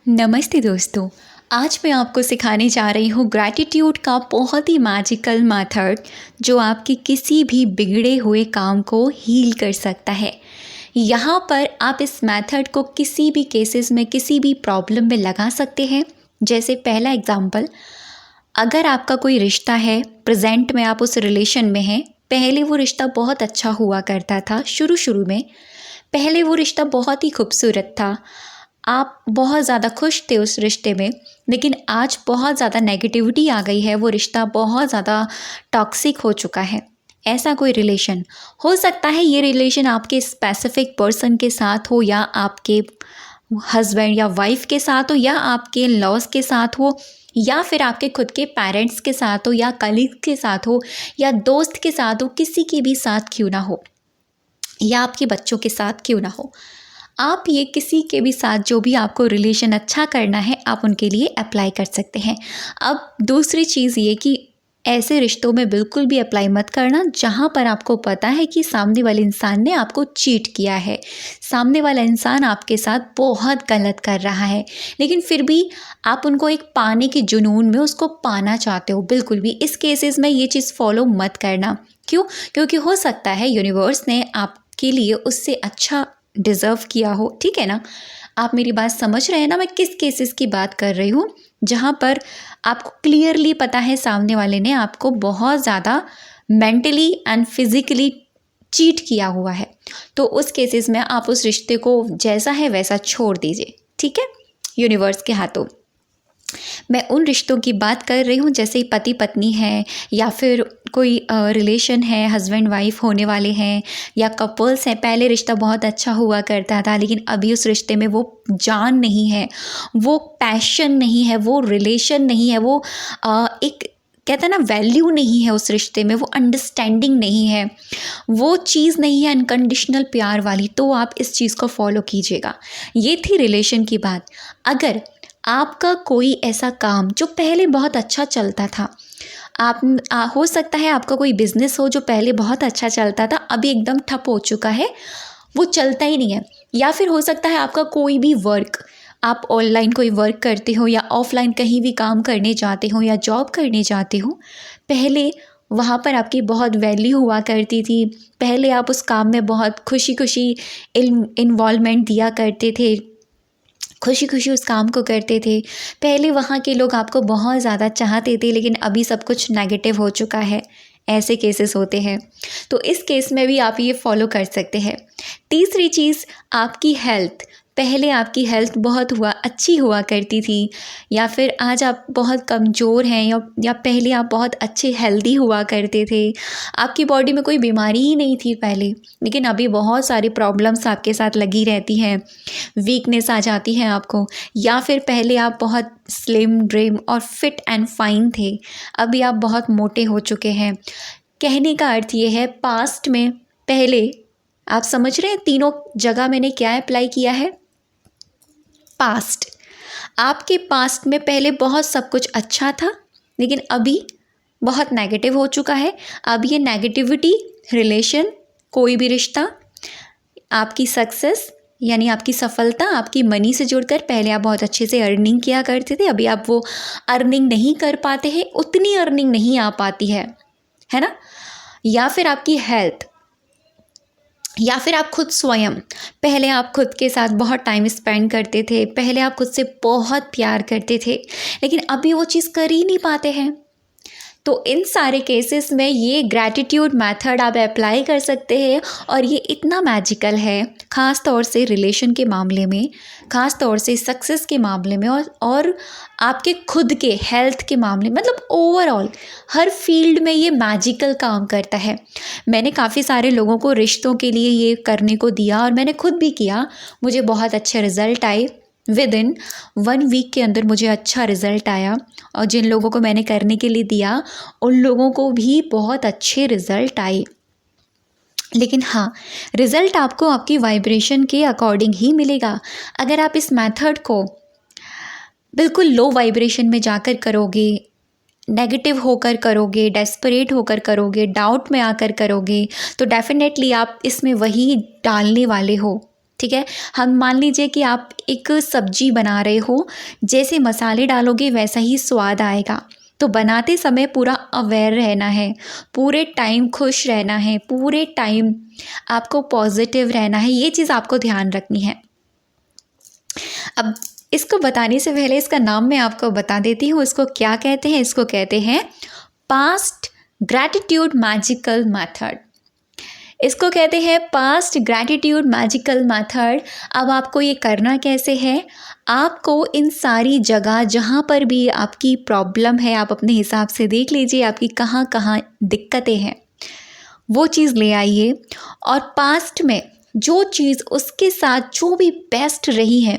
नमस्ते दोस्तों। आज मैं आपको सिखाने जा रही हूँ ग्रैटिट्यूड का बहुत ही मैजिकल मेथड जो आपके किसी भी बिगड़े हुए काम को हील कर सकता है। यहाँ पर आप इस मेथड को किसी भी केसेस में किसी भी प्रॉब्लम में लगा सकते हैं। जैसे पहला एग्जांपल, अगर आपका कोई रिश्ता है, प्रेजेंट में आप उस रिलेशन में हैं, पहले वो रिश्ता बहुत अच्छा हुआ करता था। शुरू में पहले वो रिश्ता बहुत ही खूबसूरत था, आप बहुत ज़्यादा खुश थे उस रिश्ते में, लेकिन आज बहुत ज़्यादा नेगेटिविटी आ गई है, वो रिश्ता बहुत ज़्यादा टॉक्सिक हो चुका है। ऐसा कोई रिलेशन हो सकता है, ये रिलेशन आपके स्पेसिफिक पर्सन के साथ हो, या आपके हस्बैंड या वाइफ के साथ हो, या आपके लॉस के साथ हो, या फिर आपके खुद के पेरेंट्स के साथ हो, या कलीग के साथ हो, या दोस्त के साथ हो, किसी के भी साथ क्यों ना हो, या आपके बच्चों के साथ क्यों ना हो। आप ये किसी के भी साथ जो भी आपको रिलेशन अच्छा करना है, आप उनके लिए अप्लाई कर सकते हैं। अब दूसरी चीज़ ये कि ऐसे रिश्तों में बिल्कुल भी अप्लाई मत करना जहाँ पर आपको पता है कि सामने वाले इंसान ने आपको चीट किया है, सामने वाला इंसान आपके साथ बहुत गलत कर रहा है, लेकिन फिर भी आप उनको एक पाने के जुनून में उसको पाना चाहते हो। बिल्कुल भी इस केसेस में ये चीज़ फॉलो मत करना। क्यों? क्योंकि हो सकता है यूनिवर्स ने आपके लिए उससे अच्छा डिज़र्व किया हो। ठीक है ना? आप मेरी बात समझ रहे हैं ना, मैं किस केसेस की बात कर रही हूँ, जहाँ पर आपको क्लियरली पता है सामने वाले ने आपको बहुत ज़्यादा मेंटली एंड फिज़िकली चीट किया हुआ है। तो उस केसेस में आप उस रिश्ते को जैसा है वैसा छोड़ दीजिए। ठीक है? यूनिवर्स के हाथों। मैं उन रिश्तों की बात कर रही हूँ जैसे पति पत्नी है, या फिर कोई रिलेशन है, हस्बैंड वाइफ होने वाले हैं, या कपल्स हैं। पहले रिश्ता बहुत अच्छा हुआ करता था, लेकिन अभी उस रिश्ते में वो जान नहीं है, वो पैशन नहीं है, वो रिलेशन नहीं है, वो एक कहते हैं ना वैल्यू नहीं है उस रिश्ते में, वो अंडरस्टैंडिंग नहीं है, वो चीज़ नहीं है अनकंडीशनल प्यार वाली। तो आप इस चीज़ को फॉलो कीजिएगा। ये थी रिलेशन की बात। अगर आपका कोई ऐसा काम जो पहले बहुत अच्छा चलता था, हो सकता है आपका कोई बिजनेस हो जो पहले बहुत अच्छा चलता था, अभी एकदम ठप हो चुका है, वो चलता ही नहीं है। या फिर हो सकता है आपका कोई भी वर्क, आप ऑनलाइन कोई वर्क करते हो, या ऑफलाइन कहीं भी काम करने जाते हो, या जॉब करने जाते हो, पहले वहाँ पर आपकी बहुत वैल्यू हुआ करती थी, पहले आप उस काम में बहुत खुशी खुशी इन्वॉल्वमेंट दिया करते थे, खुशी खुशी उस काम को करते थे। पहले वहाँ के लोग आपको बहुत ज़्यादा चाहते थे, लेकिन अभी सब कुछ नेगेटिव हो चुका है। ऐसे केसेस होते हैं। तो इस केस में भी आप ये फॉलो कर सकते हैं। तीसरी चीज़, आपकी हेल्थ। पहले आपकी हेल्थ बहुत अच्छी हुआ करती थी, या फिर आज आप बहुत कमज़ोर हैं, या पहले आप बहुत अच्छे हेल्दी हुआ करते थे, आपकी बॉडी में कोई बीमारी ही नहीं थी पहले, लेकिन अभी बहुत सारी प्रॉब्लम्स आपके साथ लगी रहती हैं, वीकनेस आ जाती है आपको। या फिर पहले आप बहुत स्लिम ड्रिम और फिट एंड फाइन थे, अभी आप बहुत मोटे हो चुके हैं। कहने का अर्थ ये है, पास्ट में पहले आप समझ रहे हैं तीनों जगह मैंने क्या अप्लाई किया है। पास्ट, आपके पास्ट में पहले बहुत सब कुछ अच्छा था, लेकिन अभी बहुत नेगेटिव हो चुका है। अब ये नेगेटिविटी, रिलेशन, कोई भी रिश्ता, आपकी सक्सेस यानी आपकी सफलता, आपकी मनी से जुड़कर पहले आप बहुत अच्छे से अर्निंग किया करते थे, अभी आप वो अर्निंग नहीं कर पाते हैं, उतनी अर्निंग नहीं आ पाती है ना। या फिर आपकी हेल्थ, या फिर आप खुद स्वयं, पहले आप खुद के साथ बहुत टाइम स्पेंड करते थे, पहले आप खुद से बहुत प्यार करते थे, लेकिन अभी वो चीज़ कर ही नहीं पाते हैं। तो इन सारे केसेस में ये ग्रैटिट्यूड मेथड आप अप्लाई कर सकते हैं, और ये इतना मैजिकल है, ख़ास तौर से रिलेशन के मामले में, ख़ास तौर से सक्सेस के मामले में, और आपके खुद के हेल्थ के मामले, मतलब ओवरऑल हर फील्ड में ये मैजिकल काम करता है। मैंने काफ़ी सारे लोगों को रिश्तों के लिए ये करने को दिया, और मैंने खुद भी किया, मुझे बहुत अच्छे रिज़ल्ट आए। विद इन 1 वीक के अंदर मुझे अच्छा रिज़ल्ट आया, और जिन लोगों को मैंने करने के लिए दिया उन लोगों को भी बहुत अच्छे रिज़ल्ट आए। लेकिन हाँ, रिज़ल्ट आपको आपकी वाइब्रेशन के अकॉर्डिंग ही मिलेगा। अगर आप इस मेथड को बिल्कुल लो वाइब्रेशन में जाकर करोगे, नेगेटिव होकर करोगे, डेस्परेट होकर करोगे, डाउट में आकर करोगे, तो डेफिनेटली आप इसमें वही डालने वाले हो। ठीक है। हम मान लीजिए कि आप एक सब्जी बना रहे हो, जैसे मसाले डालोगे वैसा ही स्वाद आएगा। तो बनाते समय पूरा अवेयर रहना है, पूरे टाइम खुश रहना है, पूरे टाइम आपको पॉजिटिव रहना है, ये चीज़ आपको ध्यान रखनी है। अब इसको बताने से पहले इसका नाम मैं आपको बता देती हूँ। इसको क्या कहते हैं? इसको कहते हैं पास्ट ग्रैटिट्यूड मैजिकल मेथड। इसको कहते हैं पास्ट ग्रैटिट्यूड मैजिकल मेथड। अब आपको ये करना कैसे है? आपको इन सारी जगह जहाँ पर भी आपकी प्रॉब्लम है, आप अपने हिसाब से देख लीजिए आपकी कहाँ कहाँ दिक्कतें हैं, वो चीज़ ले आइए और पास्ट में जो चीज़ उसके साथ जो भी बेस्ट रही है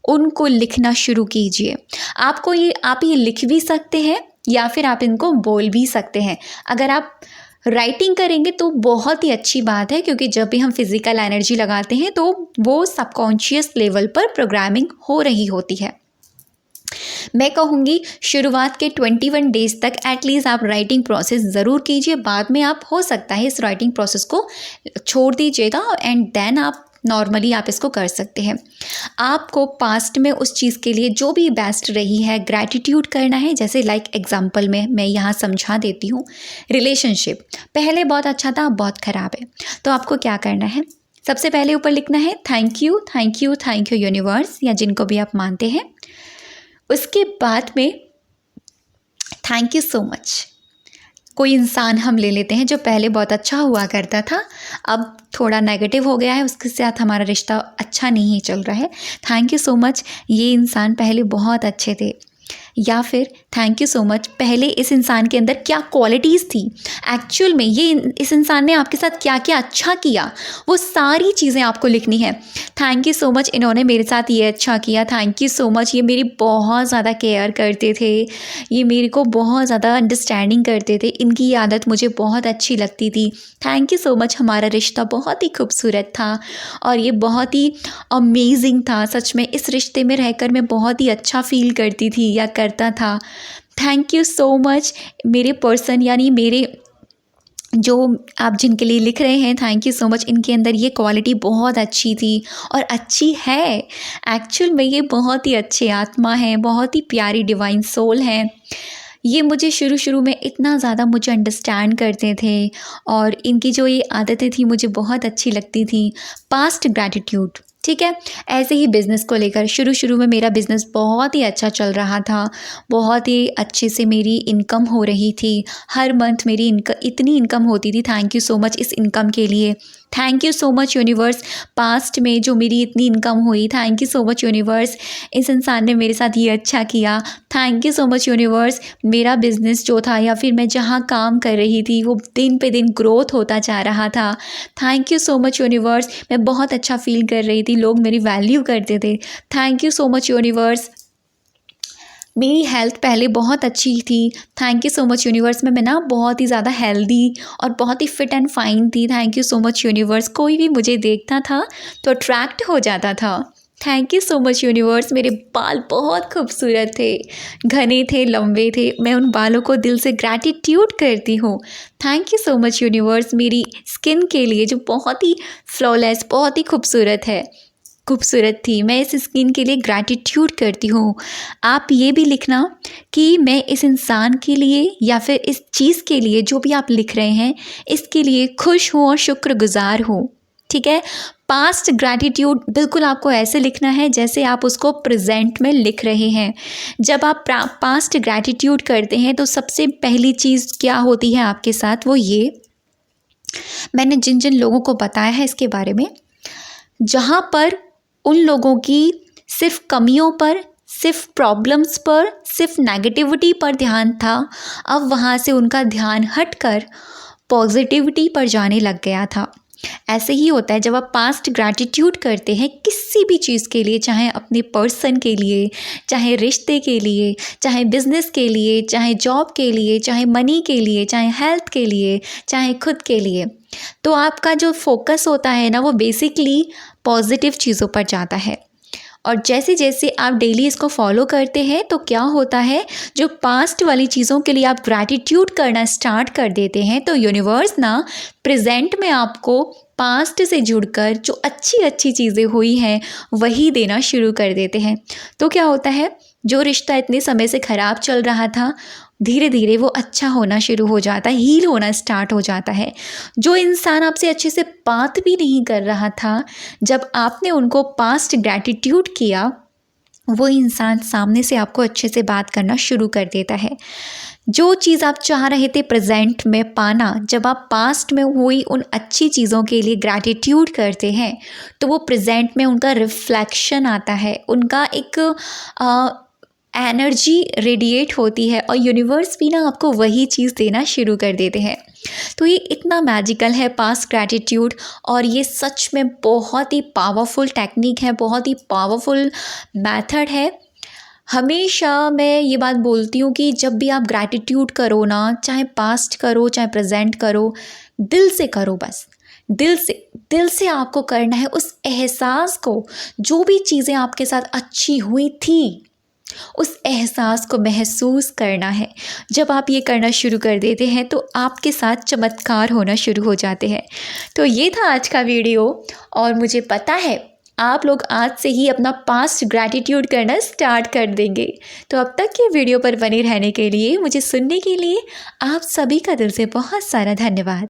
उनको लिखना शुरू कीजिए। आप ये लिख भी सकते हैं या फिर आप इनको बोल भी सकते हैं। अगर आप राइटिंग करेंगे तो बहुत ही अच्छी बात है, क्योंकि जब भी हम फिज़िकल एनर्जी लगाते हैं तो वो सबकॉन्शियस लेवल पर प्रोग्रामिंग हो रही होती है। मैं कहूँगी शुरुआत के 21 डेज़ तक एटलीस्ट आप राइटिंग प्रोसेस ज़रूर कीजिए। बाद में आप हो सकता है इस राइटिंग प्रोसेस को छोड़ दीजिएगा एंड देन आप नॉर्मली आप इसको कर सकते हैं। आपको पास्ट में उस चीज़ के लिए जो भी बेस्ट रही है ग्रैटिट्यूड करना है। जैसे लाइक एग्जांपल में मैं यहाँ समझा देती हूँ, रिलेशनशिप पहले बहुत अच्छा था, अब बहुत ख़राब है। तो आपको क्या करना है? सबसे पहले ऊपर लिखना है thank you, thank you, thank you universe, या जिनको भी आप मानते हैं। उसके बाद में थैंक यू सो मच। कोई इंसान हम ले लेते हैं जो पहले बहुत अच्छा हुआ करता था, अब थोड़ा नेगेटिव हो गया है, उसके साथ हमारा रिश्ता अच्छा नहीं चल रहा है। थैंक यू सो मच, ये इंसान पहले बहुत अच्छे थे। या फिर थैंक यू सो मच, पहले इस इंसान के अंदर क्या क्वालिटीज़ थी, एक्चुअल में ये इस इंसान ने आपके साथ क्या क्या अच्छा किया, वो सारी चीज़ें आपको लिखनी है। थैंक यू सो मच, इन्होंने मेरे साथ ये अच्छा किया। थैंक यू सो मच, ये मेरी बहुत ज़्यादा केयर करते थे, ये मेरे को बहुत ज़्यादा अंडरस्टैंडिंग करते थे, इनकी ये आदत मुझे बहुत अच्छी लगती थी। थैंक यू सो मच, हमारा रिश्ता बहुत ही खूबसूरत था और ये बहुत ही अमेजिंग था। सच में इस रिश्ते में रहकर मैं बहुत ही अच्छा फील करती थी या करता था। थैंक यू सो मच, मेरे पर्सन यानी मेरे जो आप जिनके लिए लिख रहे हैं थैंक यू सो मच, इनके अंदर ये क्वालिटी बहुत अच्छी थी और अच्छी है। एक्चुअल में ये बहुत ही अच्छे आत्मा हैं, बहुत ही प्यारी डिवाइन सोल हैं। ये मुझे शुरू में इतना ज़्यादा मुझे अंडरस्टैंड करते थे और इनकी जो ये आदतें थी मुझे बहुत अच्छी लगती थी। पास्ट ग्रैटिट्यूड, ठीक है। ऐसे ही बिज़नेस को लेकर शुरू में मेरा बिज़नेस बहुत ही अच्छा चल रहा था, बहुत ही अच्छे से मेरी इनकम हो रही थी। हर मंथ मेरी इतनी इनकम होती थी। थैंक यू सो मच इस इनकम के लिए। Thank you so much universe, past में जो मेरी इतनी इनकम हुई, thank you so much universe, इस इंसान ने मेरे साथ ये अच्छा किया। Thank you so much universe, मेरा बिज़नेस जो था या फिर मैं जहाँ काम कर रही थी वो दिन पे दिन ग्रोथ होता जा रहा था। Thank you so much universe, मैं बहुत अच्छा फील कर रही थी, लोग मेरी वैल्यू करते थे। Thank you so much universe, मेरी हेल्थ पहले बहुत अच्छी थी। Thank you so much universe, मैं ना बहुत ही ज़्यादा हेल्दी और बहुत ही फिट एंड फाइन थी। Thank you so much universe, कोई भी मुझे देखता था तो अट्रैक्ट हो जाता था। Thank you so much universe, मेरे बाल बहुत खूबसूरत थे, घने थे, लंबे थे, मैं उन बालों को दिल से ग्रैटिट्यूड करती हूँ। Thank you so much universe, मेरी स्किन के लिए जो बहुत ही फ्लॉलेस, बहुत ही खूबसूरत थी, मैं इस स्किन के लिए ग्रैटिट्यूड करती हूँ। आप ये भी लिखना कि मैं इस इंसान के लिए या फिर इस चीज़ के लिए जो भी आप लिख रहे हैं इसके लिए खुश हूँ और शुक्रगुजार हूँ, ठीक है। पास्ट ग्रैटिट्यूड बिल्कुल आपको ऐसे लिखना है जैसे आप उसको प्रेजेंट में लिख रहे हैं। जब आप पास्ट ग्रैटिट्यूड करते हैं तो सबसे पहली चीज़ क्या होती है आपके साथ, वो ये, मैंने जिन जिन लोगों को बताया है इसके बारे में, जहाँ पर उन लोगों की सिर्फ कमियों पर, सिर्फ प्रॉब्लम्स पर, सिर्फ नेगेटिविटी पर ध्यान था, अब वहाँ से उनका ध्यान हटकर पॉजिटिविटी पर जाने लग गया था। ऐसे ही होता है जब आप पास्ट ग्रैटिट्यूड करते हैं किसी भी चीज़ के लिए, चाहे अपने पर्सन के लिए, चाहे रिश्ते के लिए, चाहे बिज़नेस के लिए, चाहे जॉब के लिए, चाहे मनी के लिए, चाहे हेल्थ के लिए, चाहे खुद के लिए, तो आपका जो फोकस होता है ना वो बेसिकली पॉजिटिव चीज़ों पर जाता है। और जैसे जैसे आप डेली इसको फॉलो करते हैं तो क्या होता है, जो पास्ट वाली चीज़ों के लिए आप ग्रैटिट्यूड करना स्टार्ट कर देते हैं तो यूनिवर्स ना प्रेजेंट में आपको पास्ट से जुड़कर जो अच्छी अच्छी चीज़ें हुई हैं वही देना शुरू कर देते हैं। तो क्या होता है, जो रिश्ता इतने समय से ख़राब चल रहा था, धीरे धीरे वो अच्छा होना शुरू हो जाता है, हील होना स्टार्ट हो जाता है। जो इंसान आपसे अच्छे से बात भी नहीं कर रहा था, जब आपने उनको पास्ट ग्रैटिट्यूड किया, वो इंसान सामने से आपको अच्छे से बात करना शुरू कर देता है। जो चीज़ आप चाह रहे थे प्रेजेंट में पाना, जब आप पास्ट में हुई उन अच्छी चीज़ों के लिए ग्रैटिट्यूड करते हैं, तो वो प्रेजेंट में उनका रिफ्लेक्शन आता है, उनका एक एनर्जी रेडिएट होती है और यूनिवर्स भी ना आपको वही चीज़ देना शुरू कर देते हैं। तो ये इतना मैजिकल है पास्ट ग्रैटिट्यूड, और ये सच में बहुत ही पावरफुल टेक्निक है, बहुत ही पावरफुल मेथड है। हमेशा मैं ये बात बोलती हूँ कि जब भी आप ग्रैटिट्यूड करो ना, चाहे पास्ट करो चाहे प्रेजेंट करो, दिल से करो, बस दिल से आपको करना है। उस एहसास को, जो भी चीज़ें आपके साथ अच्छी हुई थी, उस एहसास को महसूस करना है। जब आप ये करना शुरू कर देते हैं तो आपके साथ चमत्कार होना शुरू हो जाते हैं। तो ये था आज का वीडियो, और मुझे पता है आप लोग आज से ही अपना पास्ट ग्रैटिट्यूड करना स्टार्ट कर देंगे। तो अब तक के वीडियो पर बने रहने के लिए, मुझे सुनने के लिए आप सभी का दिल से बहुत सारा धन्यवाद।